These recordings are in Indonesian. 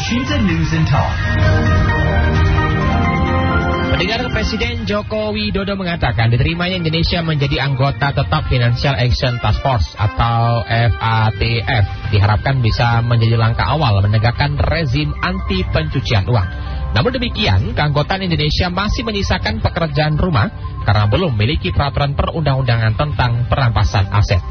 Elshinta News and Talk. Pendengar, Presiden Joko Widodo mengatakan diterimanya Indonesia menjadi anggota tetap Financial Action Task Force atau FATF diharapkan bisa menjadi langkah awal menegakkan rezim anti pencucian uang. Namun demikian, keanggotaan Indonesia masih menyisakan pekerjaan rumah karena belum memiliki peraturan perundang-undangan tentang perampasan aset.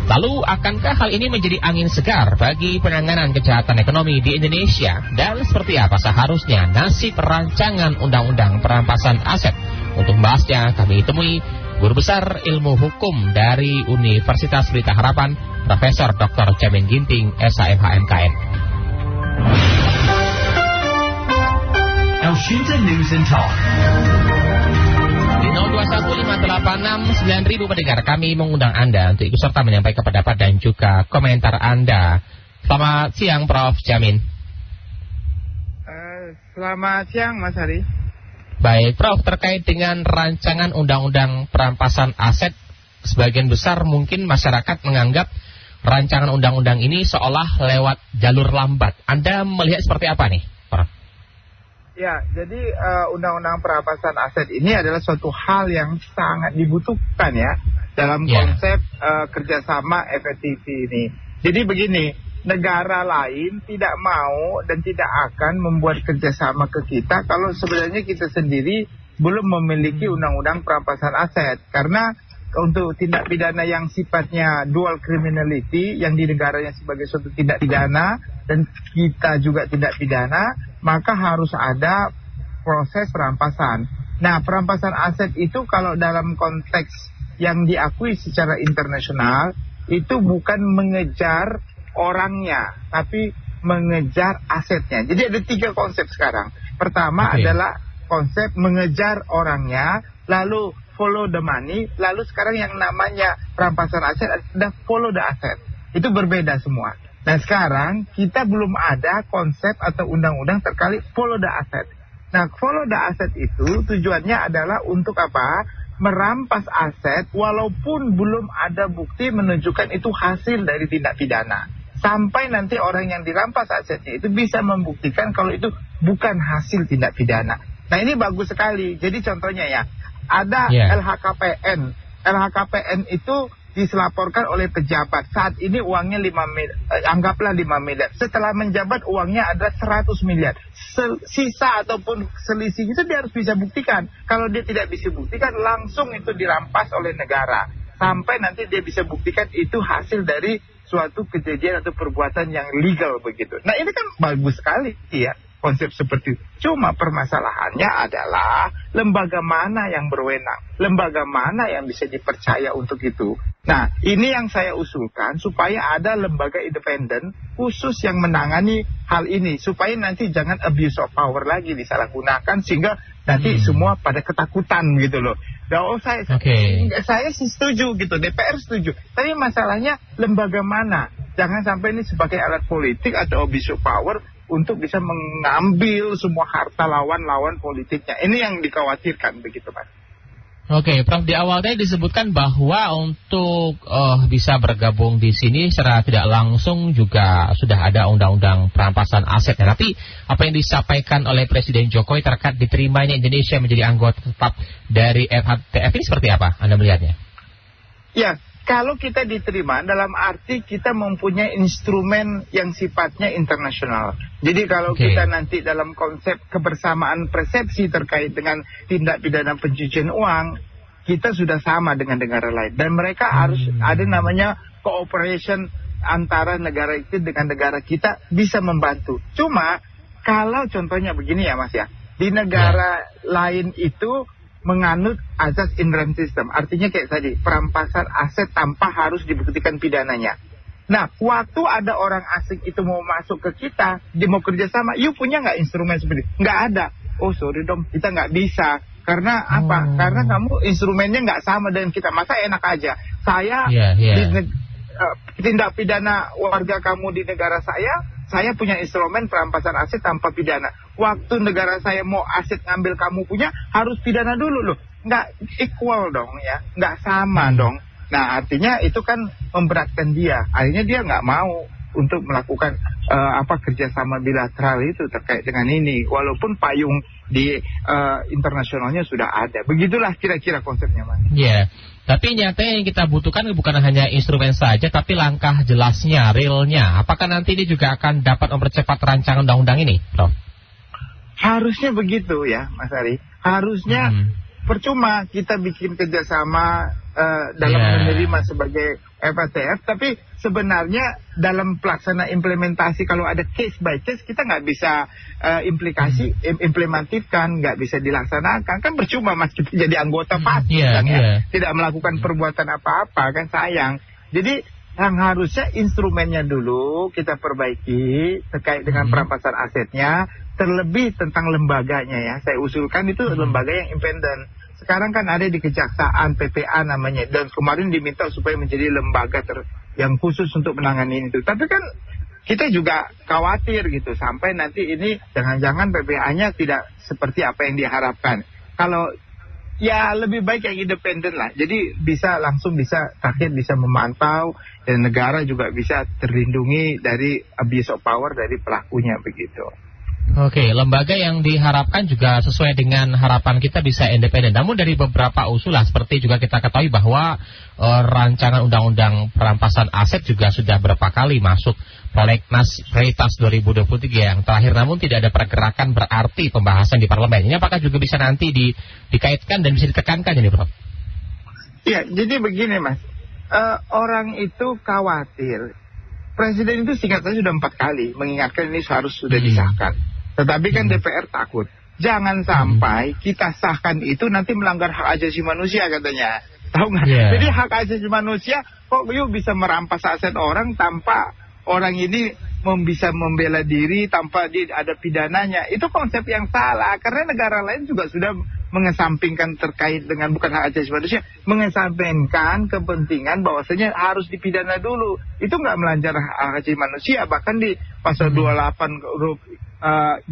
Lalu, akankah hal ini menjadi angin segar bagi penanganan kejahatan ekonomi di Indonesia? Dan seperti apa seharusnya nasib rancangan undang-undang perampasan aset? Untuk membahasnya, kami temui Guru Besar Ilmu Hukum dari Universitas Pelita Harapan, Profesor Dr. Jamin Ginting, SHMH-MKN. Elshinta News and Talk. 0215869.000 pendengar, kami mengundang Anda untuk ikut serta menyampaikan pendapat dan juga komentar Anda. Selamat siang, Prof. Jamin. Selamat siang, Mas Hari. Baik, Prof, terkait dengan rancangan undang-undang perampasan aset, sebagian besar mungkin masyarakat menganggap rancangan undang-undang ini seolah lewat jalur lambat. Anda melihat seperti apa nih, Prof? Ya, jadi undang-undang perampasan aset ini adalah suatu hal yang sangat dibutuhkan ya dalam konsep kerjasama FATF ini. Jadi begini, negara lain tidak mau dan tidak akan membuat kerjasama ke kita kalau sebenarnya kita sendiri belum memiliki undang-undang perampasan aset. Karena untuk tindak pidana yang sifatnya dual criminality, yang di negaranya sebagai suatu tindak pidana dan kita juga tidak pidana, maka harus ada proses perampasan. Nah, perampasan aset itu kalau dalam konteks yang diakui secara internasional, itu bukan mengejar orangnya, tapi mengejar asetnya. Jadi ada 3 konsep sekarang. Pertama adalah konsep mengejar orangnya, lalu follow the money, lalu sekarang yang namanya perampasan aset ada follow the asset. Itu berbeda semua. Nah, sekarang kita belum ada konsep atau undang-undang terkait follow the asset. Nah, follow the asset itu tujuannya adalah untuk apa? Merampas aset walaupun belum ada bukti menunjukkan itu hasil dari tindak pidana. Sampai nanti orang yang dirampas asetnya itu bisa membuktikan kalau itu bukan hasil tindak pidana. Nah, ini bagus sekali. Jadi contohnya ya, ada LHKPN. LHKPN itu dilaporkan oleh pejabat. Saat ini uangnya 5 miliar, anggaplah 5 miliar. Setelah menjabat uangnya ada 100 miliar. Sisa ataupun selisih itu dia harus bisa buktikan. Kalau dia tidak bisa buktikan, langsung itu dirampas oleh negara. Sampai nanti dia bisa buktikan itu hasil dari suatu kejadian atau perbuatan yang legal begitu. Nah, ini kan bagus sekali ya, konsep seperti itu. Cuma permasalahannya adalah lembaga mana yang berwenang, lembaga mana yang bisa dipercaya untuk itu. Nah, ini yang saya usulkan supaya ada lembaga independen khusus yang menangani hal ini, supaya nanti jangan abuse of power lagi disalahgunakan sehingga nanti semua pada ketakutan gitu loh. Saya sih setuju gitu, DPR setuju. Tapi masalahnya lembaga mana? Jangan sampai ini sebagai alat politik atau abuse of power untuk bisa mengambil semua harta lawan-lawan politiknya. Ini yang dikhawatirkan begitu, Pak. Oke, Prof, di awal tadi disebutkan bahwa untuk bisa bergabung di sini secara tidak langsung juga sudah ada undang-undang perampasan aset. Nah, tapi apa yang disampaikan oleh Presiden Jokowi terkait diterimanya Indonesia menjadi anggota tetap dari FATF ini seperti apa Anda melihatnya? Ya, kalau kita diterima dalam arti kita mempunyai instrumen yang sifatnya internasional. Jadi kalau kita nanti dalam konsep kebersamaan persepsi terkait dengan tindak pidana pencucian uang, kita sudah sama dengan negara lain. Dan mereka harus ada namanya cooperation antara negara itu dengan negara kita bisa membantu. Cuma kalau contohnya begini ya Mas ya, di negara lain itu menganut azas in-rem system. Artinya kayak tadi, perampasan aset tanpa harus dibuktikan pidananya. Nah, waktu ada orang asing itu mau masuk ke kita, dia mau kerjasama, you punya nggak instrumen seperti itu? Nggak ada. Oh, sorry dong, kita nggak bisa. Karena apa? Karena kamu instrumennya nggak sama dengan kita. Masa enak aja. Saya tindak pidana warga kamu di negara saya punya instrumen perampasan aset tanpa pidana. Waktu negara saya mau aset ngambil kamu punya, harus pidana dulu loh. Nggak equal dong ya, nggak sama dong. Nah, artinya itu kan memberatkan dia. Akhirnya dia nggak mau untuk melakukan kerjasama bilateral itu terkait dengan ini, walaupun payung di internasionalnya sudah ada. Begitulah kira-kira konsepnya, Mas. Iya. Tapi nyatanya yang kita butuhkan bukan hanya instrumen saja, tapi langkah jelasnya, realnya. Apakah nanti ini juga akan dapat mempercepat rancangan undang-undang ini, Prof? Harusnya begitu ya, Mas Ari. Harusnya percuma kita bikin kerjasama dalam menerima sebagai FATF, tapi sebenarnya dalam pelaksana implementasi kalau ada case by case kita nggak bisa implementifkan, nggak bisa dilaksanakan, kan percuma Mas kita jadi anggota pasti tidak melakukan perbuatan apa-apa, kan sayang. Jadi yang harusnya instrumennya dulu kita perbaiki terkait dengan perampasan asetnya, terlebih tentang lembaganya ya. Saya usulkan itu lembaga yang independen. Sekarang kan ada di Kejaksaan, PPA namanya, dan kemarin diminta supaya menjadi lembaga yang khusus untuk menangani itu. Tapi kan kita juga khawatir gitu, sampai nanti ini jangan-jangan PPA-nya tidak seperti apa yang diharapkan. Kalau ya lebih baik yang independen lah, jadi langsung rakyat bisa memantau, dan negara juga bisa terlindungi dari abuse of power dari pelakunya begitu. Oke, lembaga yang diharapkan juga sesuai dengan harapan kita bisa independen. Namun dari beberapa usulan seperti juga kita ketahui bahwa rancangan undang-undang perampasan aset juga sudah berapa kali masuk prolegnas prioritas 2023 yang terakhir, namun tidak ada pergerakan berarti pembahasan di parlemen. Ini apakah juga bisa nanti dikaitkan dan bisa ditekankan ini, Prof? Iya, jadi begini Mas, orang itu khawatir. Presiden itu singkatnya sudah 4 kali mengingatkan ini harus sudah disahkan. Tetapi kan DPR takut. Jangan sampai kita sahkan itu nanti melanggar hak asasi manusia katanya. Tahu nggak? Jadi hak asasi manusia kok yuk bisa merampas aset orang tanpa orang ini bisa membela diri, tanpa ada pidananya. Itu konsep yang salah. Karena negara lain juga sudah mengesampingkan terkait dengan bukan hak asasi manusia, mengesampingkan kepentingan bahwasanya harus dipidana dulu. Itu nggak melanggar hak asasi manusia. Bahkan di pasal 28 huruf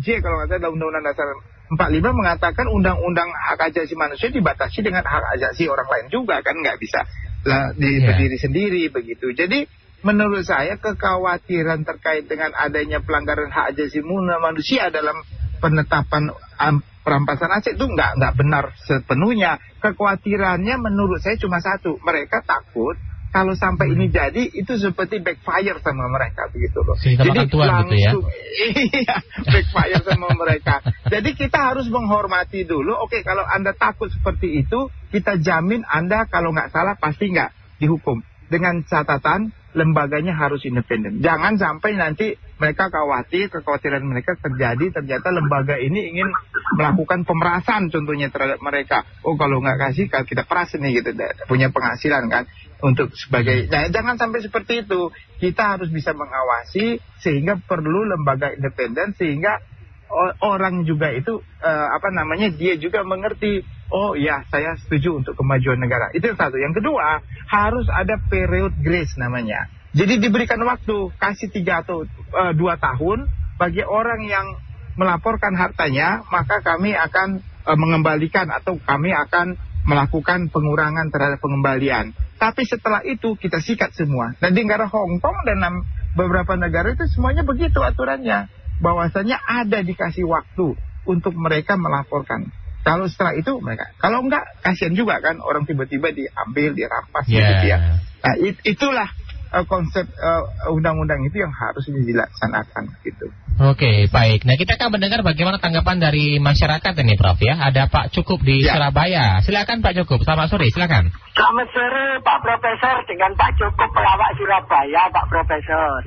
J kalau nggak salah Undang-Undang Dasar 45 mengatakan undang-undang hak asasi manusia dibatasi dengan hak asasi orang lain juga, kan nggak bisa berdiri sendiri begitu. Jadi menurut saya kekhawatiran terkait dengan adanya pelanggaran hak asasi manusia dalam penetapan perampasan aset itu nggak benar sepenuhnya. Kekhawatirannya menurut saya cuma satu, mereka takut kalau sampai ini jadi itu seperti backfire sama mereka begitu loh. Jadi langsung gitu ya? Backfire sama mereka. Jadi kita harus menghormati dulu. Oke, kalau Anda takut seperti itu, kita jamin Anda kalau nggak salah pasti nggak dihukum. Dengan catatan lembaganya harus independen. Jangan sampai nanti mereka kekhawatiran mereka terjadi, ternyata lembaga ini ingin melakukan pemerasan contohnya terhadap mereka. Oh kalau nggak kasih kita peras nih gitu, punya penghasilan kan untuk sebagai. Nah, jangan sampai seperti itu. Kita harus bisa mengawasi sehingga perlu lembaga independen sehingga orang juga itu dia juga mengerti. Oh ya, saya setuju untuk kemajuan negara. Itu yang satu. Yang kedua, harus ada period grace namanya. Jadi diberikan waktu, kasih 3 atau 2 tahun bagi orang yang melaporkan hartanya, maka kami akan mengembalikan atau kami akan melakukan pengurangan terhadap pengembalian. Tapi setelah itu kita sikat semua. Dan di negara Hong Kong dan beberapa negara itu semuanya begitu aturannya. Bahwasanya ada dikasih waktu untuk mereka melaporkan. Kalau setelah itu mereka, kalau enggak kasihan juga kan orang tiba-tiba diambil, dirampas gitu ya. Nah itulah konsep undang-undang itu yang harus dilaksanakan gitu. Oke, baik. Nah kita akan mendengar bagaimana tanggapan dari masyarakat ini Prof ya. Ada Pak Cukup di Surabaya. Silakan Pak Cukup. Selamat sore, silakan. Selamat sore Pak Profesor dengan Pak Cukup pelawak Surabaya Pak Profesor.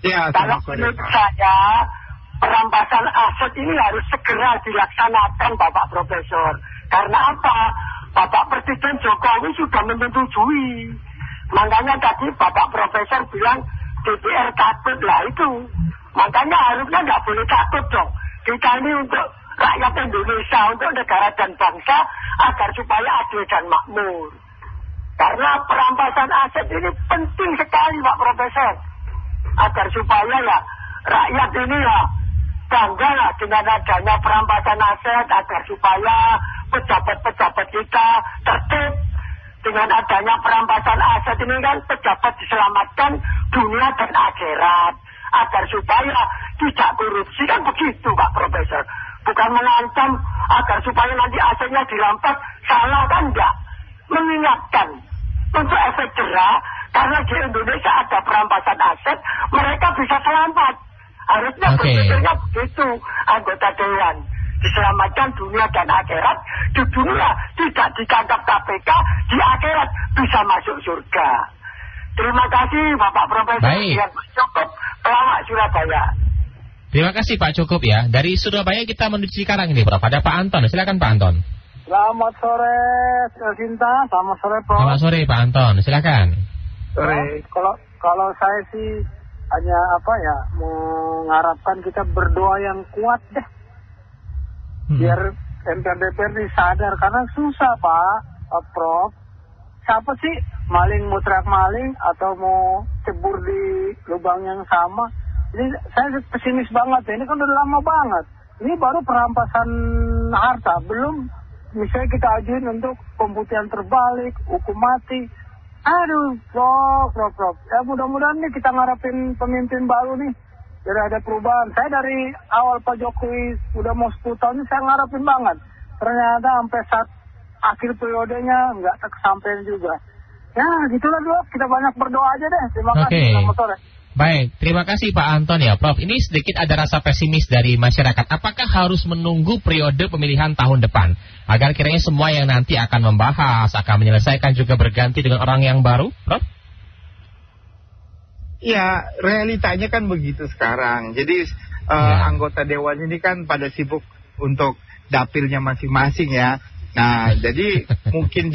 Ya, kalau menurut saya perampasan aset ini harus segera dilaksanakan Bapak Profesor. Karena apa? Bapak Presiden Jokowi sudah menyetujui. Makanya tadi Bapak Profesor bilang DPR takut lah itu. Makanya harusnya nggak boleh takut dong. Kita ini untuk rakyat Indonesia, untuk negara dan bangsa agar supaya adil dan makmur. Karena perampasan aset ini penting sekali Pak Profesor. Agar supaya ya rakyat ini ya bangga lah dengan adanya perampasan aset, agar supaya pejabat-pejabat kita tertib Dengan adanya perampasan aset ini kan pejabat diselamatkan dunia dan akhirat. Agar supaya tidak korupsi, kan begitu Pak Profesor. Bukan mengancam agar supaya nanti asetnya dirampas, salah kan enggak. Mengingatkan untuk efek jerah, karena di Indonesia ada perampasan aset, mereka bisa selamat. Harusnya berpikirnya begitu, anggota dewan. Diselamatkan dunia dan akhirat. Di dunia tidak ditangkap KPK, di akhirat bisa masuk surga. Terima kasih Bapak Profesor yang cukup pelawak Surabaya. Terima kasih Pak Cukup ya. Dari Surabaya kita menuju Cikarang ini Prof. Ada Pak Anton, silakan Pak Anton. Selamat sore Cinta, selamat sore Prof. Selamat sore Pak Anton, silakan. Sore. Kalau saya sih hanya mengharapkan kita berdoa yang kuat deh. Biar MPR DPR ini sadar, karena susah Pak Prof. Siapa sih maling mau teriak maling atau mau cebur di lubang yang sama? Ini saya pesimis banget ya. Ini kan udah lama banget. Ini baru perampasan harta, belum misalnya kita ajuin untuk pembuktian terbalik, hukum mati. Aduh, Prof. Ya mudah-mudahan nih kita ngarepin pemimpin baru nih. Jadi ada perubahan. Saya dari awal Pak Jokowi udah mau 10 tahun ini saya ngarepin banget. Ternyata sampai saat akhir periodenya nggak tersampaikan juga. Ya gitulah Prof, kita banyak berdoa aja deh. Terima kasih, selamat sore. Baik, terima kasih Pak Anton ya Prof. Ini sedikit ada rasa pesimis dari masyarakat. Apakah harus menunggu periode pemilihan tahun depan agar kiranya semua yang nanti akan membahas, akan menyelesaikan juga berganti dengan orang yang baru, Prof? Ya, realitanya kan begitu sekarang. Jadi anggota dewan ini kan pada sibuk untuk dapilnya masing-masing ya. Nah, jadi mungkin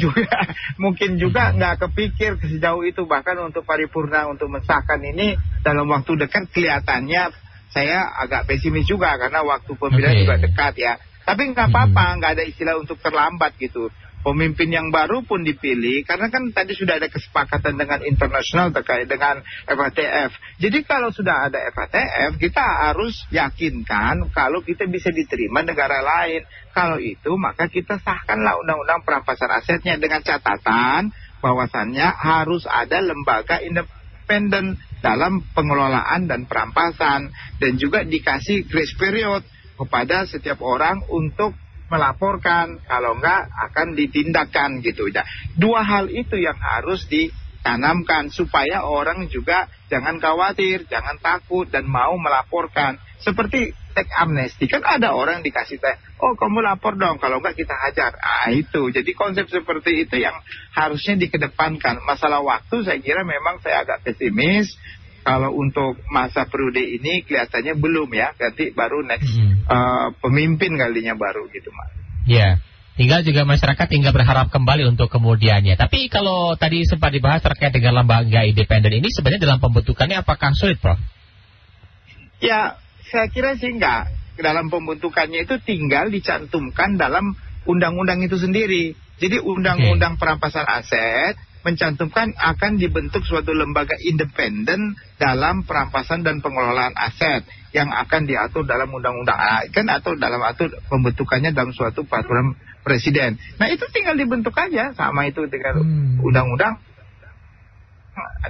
juga nggak kepikir sejauh itu, bahkan untuk paripurna untuk mensahkan ini dalam waktu dekat kelihatannya saya agak pesimis juga karena waktu pemilihan juga dekat ya. Tapi nggak apa-apa, nggak ada istilah untuk terlambat gitu. Pemimpin yang baru pun dipilih karena kan tadi sudah ada kesepakatan dengan internasional terkait dengan FATF. Jadi kalau sudah ada FATF, kita harus yakinkan kalau kita bisa diterima negara lain. Kalau itu maka kita sahkanlah undang-undang perampasan asetnya dengan catatan bahwasannya harus ada lembaga independen dalam pengelolaan dan perampasan, dan juga dikasih grace period kepada setiap orang untuk melaporkan, kalau enggak akan ditindakkan gitu ya. Dua hal itu yang harus ditanamkan supaya orang juga jangan khawatir, jangan takut dan mau melaporkan. Seperti teks amnesti, kan ada orang dikasih teks, oh kamu lapor dong, kalau enggak kita hajar. Itu, jadi konsep seperti itu yang harusnya dikedepankan. Masalah waktu saya kira memang saya agak pesimis. Kalau untuk masa periode ini kelihatannya belum ya, nanti baru next pemimpin kalinya baru gitu Mas. Ya, tinggal juga masyarakat tinggal berharap kembali untuk kemudiannya. Tapi kalau tadi sempat dibahas terkait dengan lembaga independen ini, sebenarnya dalam pembentukannya apakah sulit Prof? Ya, saya kira sih enggak. Dalam pembentukannya itu tinggal dicantumkan dalam undang-undang itu sendiri. Jadi undang-undang perampasan aset mencantumkan akan dibentuk suatu lembaga independen dalam perampasan dan pengelolaan aset yang akan diatur dalam undang-undang atau dalam atur pembentukannya dalam suatu peraturan presiden. Nah itu tinggal dibentuk aja sama itu dengan undang-undang.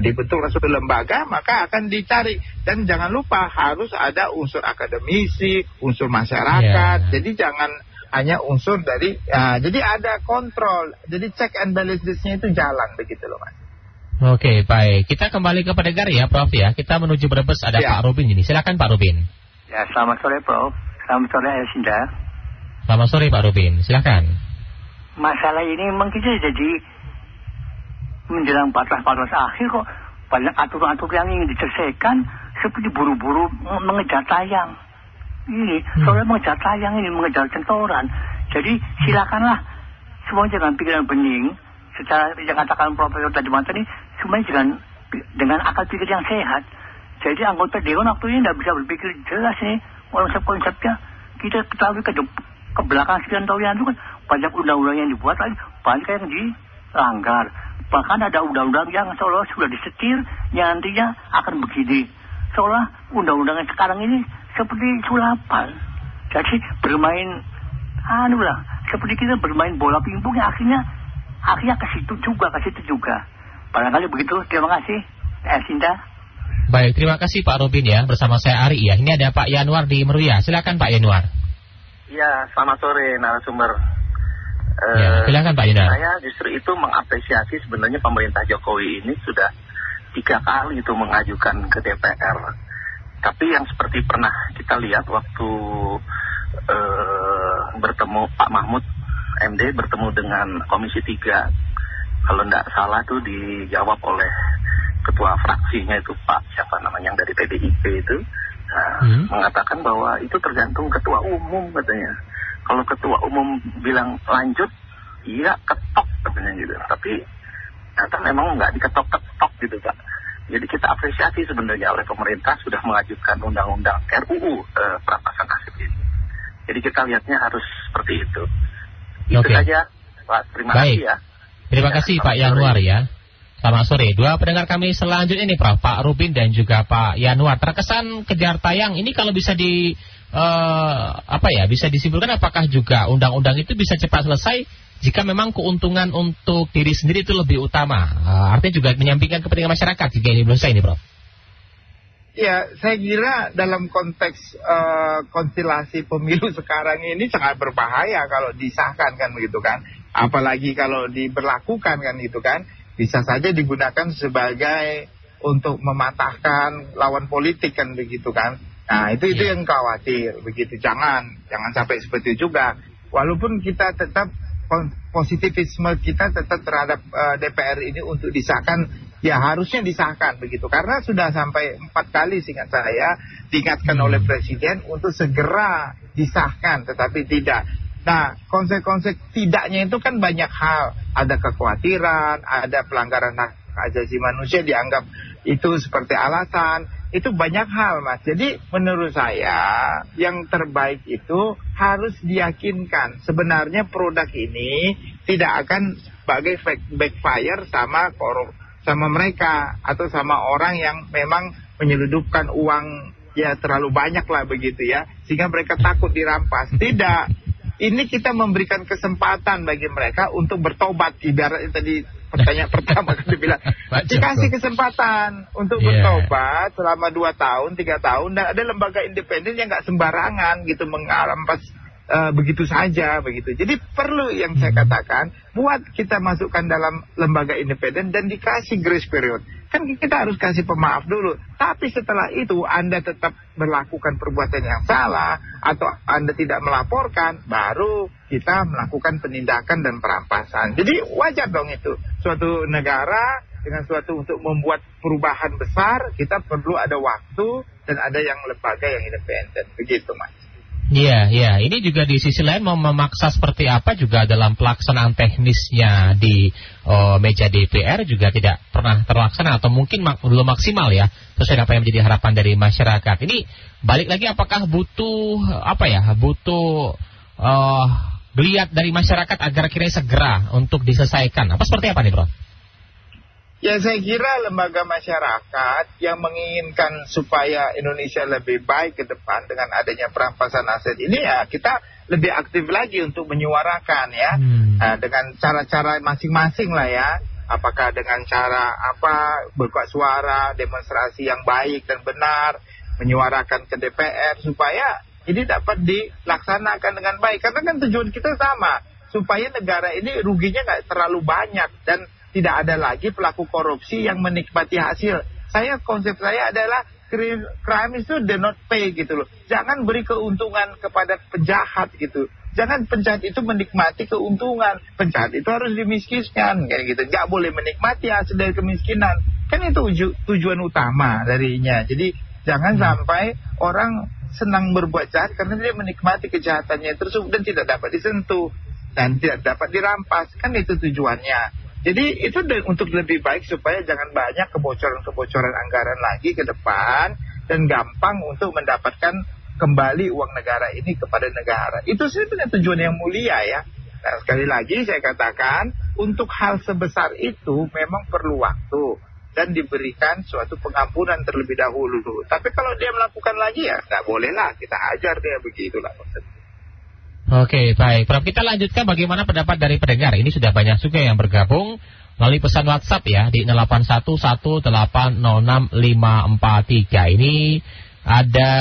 Dibentuk suatu lembaga maka akan dicari, dan jangan lupa harus ada unsur akademisi, unsur masyarakat. Jadi jangan hanya unsur dari, jadi ada kontrol, jadi check and balances-nya itu jalan begitu loh Mas. Oke, baik. Kita kembali ke pendengar ya Prof ya. Kita menuju Brebes, ada Pak Rubin ini. Silakan Pak Rubin. Ya, selamat sore Prof. Selamat sore Elsinda. Selamat sore Pak Rubin, silakan. Masalah ini memang kita jadi menjelang batas-batas akhir kok banyak aturan-aturan yang ingin diselesaikan seperti buru-buru mengejar tayang. Ini soalnya mengejar tayang ini, mengejar centoran. Jadi silakanlah semuanya dengan pikiran bening, secara yang katakan Profesor tadi ini, semuanya dengan akal pikir yang sehat. Jadi anggota dewan waktu ini tidak bisa berpikir jelas nih konsep-konsepnya. Kita ketahui ke belakang sekian tahun yang itu kan banyak undang-undang yang dibuat lagi, banyak yang dilanggar. Bahkan ada undang-undang yang seolah sudah disetir yang nantinya akan begini. Seolah undang-undang yang sekarang ini seperti sulapan. Jadi bermain seperti kita bermain bola pingpong yang akhirnya akhirnya ke situ juga. Barangkali begitu. Terima kasih, Sinda. Baik, terima kasih Pak Robin ya. Bersama saya Ari ya. Ini ada Pak Yanuar di Meruya. Silakan Pak Yanuar. Ya, selamat sore narasumber. Ya, silakan Pak Yanuar. Saya justru itu mengapresiasi sebenarnya pemerintah Jokowi ini sudah 3 kali itu mengajukan ke DPR. Tapi yang seperti pernah kita lihat waktu bertemu Pak Mahfud MD bertemu dengan Komisi 3. Kalau tidak salah tuh dijawab oleh ketua fraksinya itu Pak siapa namanya yang dari PDIP itu mengatakan bahwa itu tergantung ketua umum katanya. Kalau ketua umum bilang lanjut, iya ketok katanya gitu. Tapi ternyata memang nggak diketok-ketok gitu Pak. Jadi kita apresiasi sebenarnya oleh pemerintah sudah mengajukan undang-undang RUU perampasan aset ini. Jadi kita lihatnya harus seperti itu. Itu saja Pak. Terima kasih ya. Terima kasih Pak Yanuar ya. Selamat sore. 2 pendengar kami selanjutnya ini Prof. Pak Rubin dan juga Pak Yanuar. Terkesan kejar tayang ini kalau bisa bisa disimpulkan apakah juga undang-undang itu bisa cepat selesai jika memang keuntungan untuk diri sendiri itu lebih utama. Artinya juga menyampingkan kepentingan masyarakat jika ini belum selesai ini Prof. Ya, saya kira dalam konteks konstelasi pemilu sekarang ini sangat berbahaya kalau disahkan kan begitu kan. Apalagi kalau diberlakukan kan gitu kan. Bisa saja digunakan sebagai untuk mematahkan lawan politik kan begitu kan. Nah itu yang khawatir begitu. Jangan sampai seperti itu juga. Walaupun kita tetap positivisme kita tetap terhadap DPR ini untuk disahkan, ya harusnya disahkan begitu. Karena sudah sampai 4 kali seingat saya diingatkan oleh Presiden untuk segera disahkan, tetapi tidak. Nah, konsep-konsep tidaknya itu kan banyak hal. Ada kekhawatiran, ada pelanggaran hak asasi manusia dianggap itu seperti alasan. Itu banyak hal, Mas. Jadi menurut saya yang terbaik itu harus diyakinkan. Sebenarnya produk ini tidak akan sebagai backfire sama mereka atau sama orang yang memang menyeludupkan uang ya terlalu banyak lah begitu ya. Sehingga mereka takut dirampas. Tidak. Ini kita memberikan kesempatan bagi mereka untuk bertobat. Ibaratnya tadi pertanyaan pertama kan dibilang dikasih kesempatan untuk bertobat selama 2 tahun, 3 tahun. Dan ada lembaga independen yang nggak sembarangan gitu mengarampas begitu saja begitu. Jadi perlu yang saya katakan buat kita masukkan dalam lembaga independen dan dikasih grace period. Kan kita harus kasih pemaaf dulu. Tapi setelah itu Anda tetap melakukan perbuatan yang salah atau Anda tidak melaporkan, baru kita melakukan penindakan dan perampasan. Jadi wajar dong itu. Suatu negara dengan suatu untuk membuat perubahan besar, kita perlu ada waktu dan ada yang lembaga yang independen. Begitu Mas. Iya. Ini juga di sisi lain mau memaksa seperti apa juga dalam pelaksanaan teknisnya di meja DPR juga tidak pernah terlaksana atau mungkin belum maksimal ya sesuai apa yang menjadi harapan dari masyarakat. Ini balik lagi apakah butuh geliat dari masyarakat agar kira segera untuk diselesaikan. Apa seperti apa nih Bro? Ya saya kira lembaga masyarakat yang menginginkan supaya Indonesia lebih baik ke depan dengan adanya perampasan aset ini ya kita lebih aktif lagi untuk menyuarakan ya dengan cara-cara masing-masing lah ya. Apakah dengan cara berbuat suara, demonstrasi yang baik dan benar, menyuarakan ke DPR supaya ini dapat dilaksanakan dengan baik. Karena kan tujuan kita sama, supaya negara ini ruginya nggak terlalu banyak dan tidak ada lagi pelaku korupsi yang menikmati hasil. Konsep saya adalah crime itu do not pay gitu loh. Jangan beri keuntungan kepada penjahat gitu. Jangan penjahat itu menikmati keuntungan. Penjahat itu harus dimiskinkan kayak gitu. Nggak boleh menikmati hasil dari kemiskinan. Kan itu tujuan utama darinya. Jadi jangan sampai orang senang berbuat jahat karena dia menikmati kejahatannya tersebut dan tidak dapat disentuh dan tidak dapat dirampas. Kan itu tujuannya. Jadi itu untuk lebih baik supaya jangan banyak kebocoran-kebocoran anggaran lagi ke depan dan gampang untuk mendapatkan kembali uang negara ini kepada negara. Itu sebenarnya tujuan yang mulia ya. Nah, sekali lagi saya katakan untuk hal sebesar itu memang perlu waktu dan diberikan suatu pengampunan terlebih dahulu. Tapi kalau dia melakukan lagi ya nggak boleh lah kita ajar dia begitulah maksudnya. Oke, baik. Prof, kita lanjutkan bagaimana pendapat dari pendengar. Ini sudah banyak juga yang bergabung melalui pesan WhatsApp ya di 0811806543. Ini ada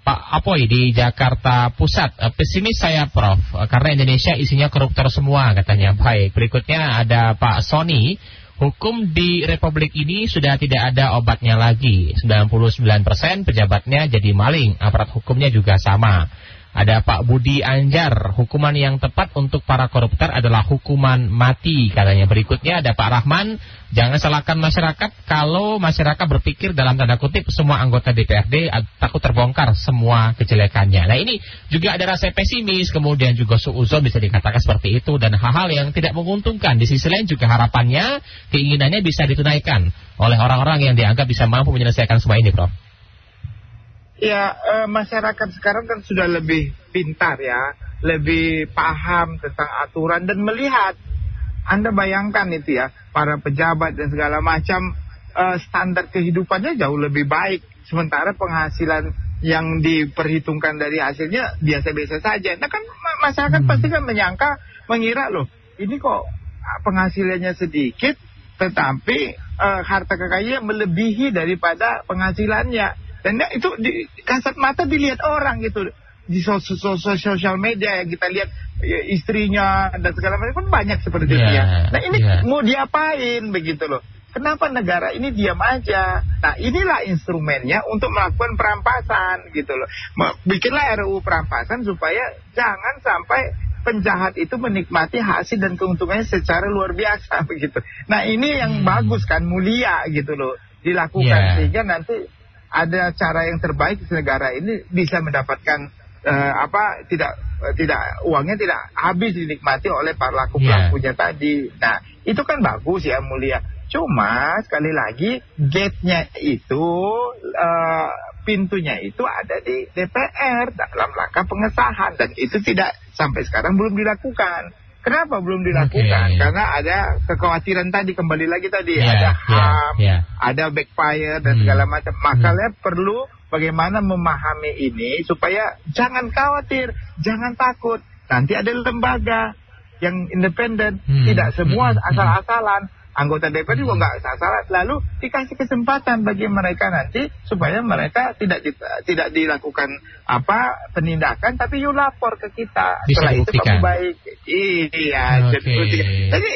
Pak Apoy di Jakarta Pusat. Pesimis saya, Prof, karena Indonesia isinya koruptor semua katanya. Baik, berikutnya ada Pak Sony. Hukum di Republik ini sudah tidak ada obatnya lagi. 99% pejabatnya jadi maling, aparat hukumnya juga sama. Ada Pak Budi Anjar, hukuman yang tepat untuk para koruptor adalah hukuman mati katanya. Berikutnya ada Pak Rahman, jangan salahkan masyarakat kalau masyarakat berpikir dalam tanda kutip semua anggota DPRD takut terbongkar semua kejelekannya. Nah ini juga ada rasa pesimis, kemudian juga suuzon bisa dikatakan seperti itu, dan hal-hal yang tidak menguntungkan. Di sisi lain juga harapannya, keinginannya bisa ditunaikan oleh orang-orang yang dianggap bisa mampu menyelesaikan semua ini, Prof. Ya, masyarakat sekarang kan sudah lebih pintar ya, lebih paham tentang aturan dan melihat. Anda bayangkan itu ya, para pejabat dan segala macam standar kehidupannya jauh lebih baik. Sementara penghasilan yang diperhitungkan dari hasilnya biasa-biasa saja. Nah kan masyarakat pasti kan mengira loh, ini kok penghasilannya sedikit, tetapi harta kekayaan melebihi daripada penghasilannya. Dan itu kasat mata dilihat orang gitu. Di sosial media yang kita lihat istrinya dan segala macam kan banyak seperti itu ya. Nah ini mau diapain begitu loh. Kenapa negara ini diam aja? Nah inilah instrumennya untuk melakukan perampasan gitu loh. Bikinlah RUU perampasan supaya jangan sampai penjahat itu menikmati hasil dan keuntungannya secara luar biasa begitu. Nah ini yang bagus kan, mulia gitu loh dilakukan sehingga nanti ada cara yang terbaik negara ini bisa mendapatkan tidak uangnya tidak habis dinikmati oleh para pelaku-pelakunya tadi. Nah, itu kan bagus ya, mulia. Cuma sekali lagi gate-nya itu pintunya itu ada di DPR dalam rangka pengesahan dan itu tidak sampai sekarang belum dilakukan. Kenapa belum dilakukan? Karena ada kekhawatiran tadi, kembali lagi tadi, ada HAM, ada backfire dan segala macam. Makanya perlu bagaimana memahami ini supaya jangan khawatir, jangan takut. Nanti ada lembaga yang independen, tidak semua asal-asalan. Anggota DPR juga nggak asal-asalan. Lalu dikasih kesempatan bagi mereka nanti supaya mereka tidak dilakukan penindakan, tapi yuk lapor ke kita. Setelah itu kamu baik. Iya. Jadi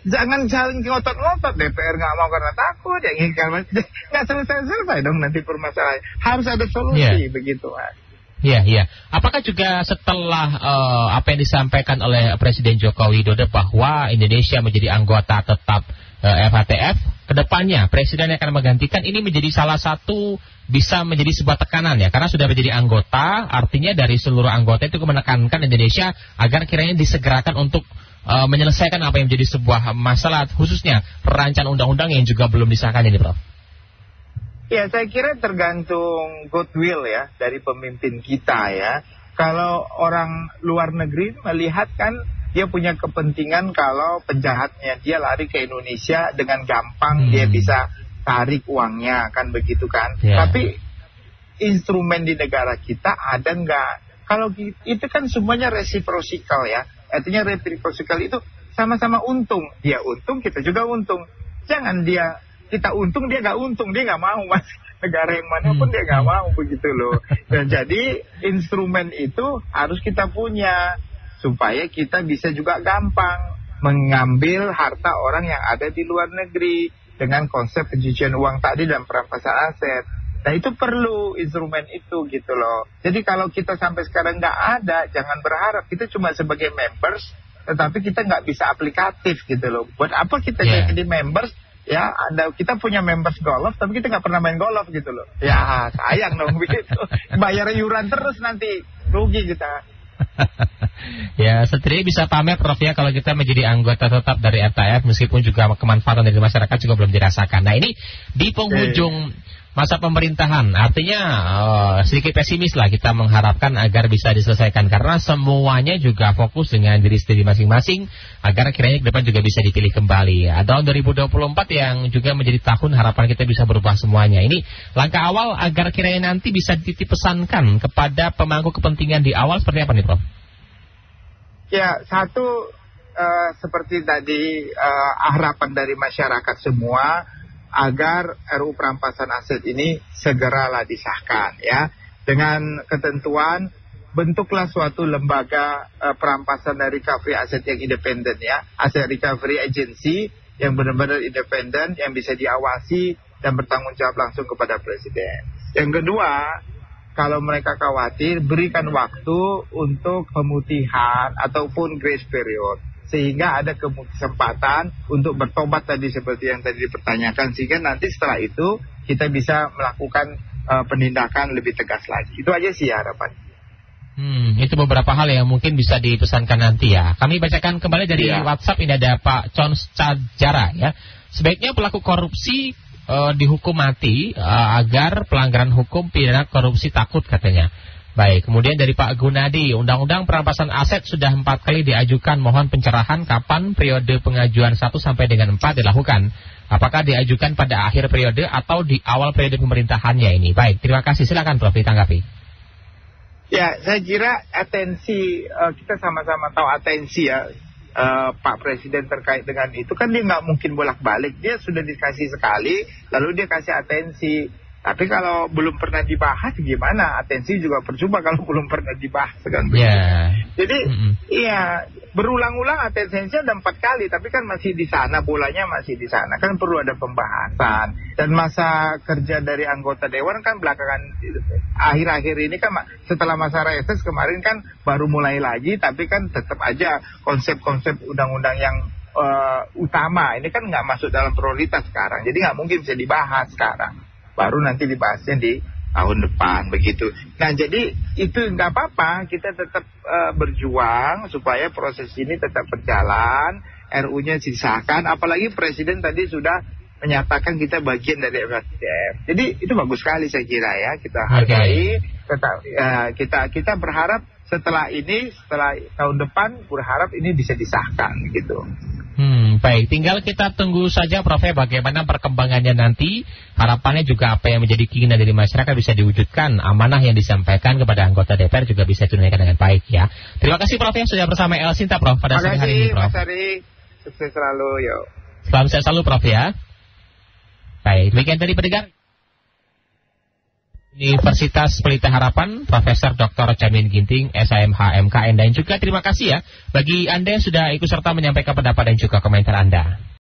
jangan saling ngotot-ngotot. DPR nggak mau karena takut, yang ingin karena nggak selesai dong nanti permasalahan. Harus ada solusi begitu. Iya. Apakah juga setelah apa yang disampaikan oleh Presiden Joko Widodo bahwa Indonesia menjadi anggota tetap FATF, kedepannya Presiden yang akan menggantikan ini menjadi salah satu bisa menjadi sebuah tekanan ya, karena sudah menjadi anggota, artinya dari seluruh anggota itu menekankan Indonesia agar kiranya disegerakan untuk menyelesaikan apa yang menjadi sebuah masalah, khususnya perancangan undang-undang yang juga belum disahkan ini, Prof. Ya, saya kira tergantung goodwill ya dari pemimpin kita ya. Kalau orang luar negeri melihat kan dia punya kepentingan kalau penjahatnya dia lari ke Indonesia dengan gampang dia bisa tarik uangnya kan begitu kan. Tapi instrumen di negara kita ada nggak? Kalau itu kan semuanya reciprocal ya. Artinya reciprocal itu sama-sama untung. Dia untung, kita juga untung. Jangan kita untung, dia nggak untung, dia nggak mau mas. Negara yang mana pun dia nggak mau begitu loh. Dan jadi instrumen itu harus kita punya supaya kita bisa juga gampang mengambil harta orang yang ada di luar negeri dengan konsep pencucian uang tadi dan perampasan aset. Nah itu perlu instrumen itu gitu loh. Jadi kalau kita sampai sekarang nggak ada, jangan berharap kita cuma sebagai members, tetapi kita nggak bisa aplikatif gitu loh. Buat apa kita jadi members? Ya, kita punya members golf, tapi kita nggak pernah main golf gitu loh. Ya, sayang dong begitu. Bayar iuran terus nanti, rugi kita. Ya, setidaknya bisa pamer Prof ya kalau kita menjadi anggota tetap dari FATF, meskipun juga kemanfaatan dari masyarakat juga belum dirasakan. Nah ini di penghujung masa pemerintahan. Artinya sedikit pesimis lah kita mengharapkan agar bisa diselesaikan, karena semuanya juga fokus dengan diri sendiri masing-masing agar kiranya ke depan juga bisa dipilih kembali. Tahun 2024 yang juga menjadi tahun harapan kita bisa berubah semuanya. Ini langkah awal agar kiranya nanti bisa dititip pesankan kepada pemangku kepentingan di awal seperti apa nih, Prof? Ya, satu seperti tadi harapan dari masyarakat semua agar RUU perampasan aset ini segeralah disahkan ya, dengan ketentuan bentuklah suatu lembaga perampasan dan recovery aset yang independen ya, aset recovery agency yang benar-benar independen, yang bisa diawasi dan bertanggung jawab langsung kepada Presiden. Yang kedua, kalau mereka khawatir, berikan waktu untuk pemutihan ataupun grace period, sehingga ada kesempatan untuk bertobat tadi seperti yang tadi dipertanyakan, sehingga nanti setelah itu kita bisa melakukan penindakan lebih tegas lagi. Itu aja sih harapan. Itu beberapa hal yang mungkin bisa dipesankan nanti ya. Kami bacakan kembali dari WhatsApp. Ini ada Pak Cons Cajara ya. Sebaiknya pelaku korupsi dihukum mati agar pelanggaran hukum pidana korupsi takut, katanya. Baik, kemudian dari Pak Gunadi, Undang-Undang Perampasan Aset sudah 4 kali diajukan, mohon pencerahan kapan periode pengajuan 1 sampai dengan 4 dilakukan. Apakah diajukan pada akhir periode atau di awal periode pemerintahannya ini? Baik, terima kasih. Silakan Prof, ditanggapi. Ya, saya kira atensi, kita sama-sama tahu atensi ya, Pak Presiden terkait dengan itu, kan dia nggak mungkin bolak-balik. Dia sudah dikasih sekali, lalu dia kasih atensi. Tapi kalau belum pernah dibahas gimana? Atensi juga percuma kalau belum pernah dibahas kan. Jadi iya, berulang-ulang atensinya ada 4 kali, tapi kan masih di sana, bolanya masih di sana. Kan perlu ada pembahasan. Dan masa kerja dari anggota dewan kan belakangan akhir-akhir ini kan setelah masa reses kemarin kan baru mulai lagi, tapi kan tetap aja konsep-konsep undang-undang yang utama ini kan nggak masuk dalam prioritas sekarang. Jadi nggak mungkin bisa dibahas sekarang. Baru nanti dibahasnya di tahun depan begitu. Nah, jadi itu nggak apa-apa, kita tetap berjuang supaya proses ini tetap berjalan, RU-nya disahkan, apalagi Presiden tadi sudah menyatakan kita bagian dari FATF. Jadi itu bagus sekali saya kira ya, kita hargai, kita berharap setelah tahun depan berharap ini bisa disahkan gitu. Baik, tinggal kita tunggu saja Prof, bagaimana perkembangannya nanti. Harapannya juga apa yang menjadi keinginan dari masyarakat bisa diwujudkan, amanah yang disampaikan kepada anggota DPR juga bisa ditunaikan dengan baik ya. Terima kasih Prof sudah bersama El Sinta Prof pada sore hari ini Prof. Terima kasih Mas Ari, sukses selalu yo. Selamat sehat selalu Prof ya. Baik, demikian tadi pendengar Universitas Pelita Harapan, Profesor Dr. Jamin Ginting, SHMH MKN, dan juga terima kasih ya bagi Anda yang sudah ikut serta menyampaikan pendapat dan juga komentar Anda.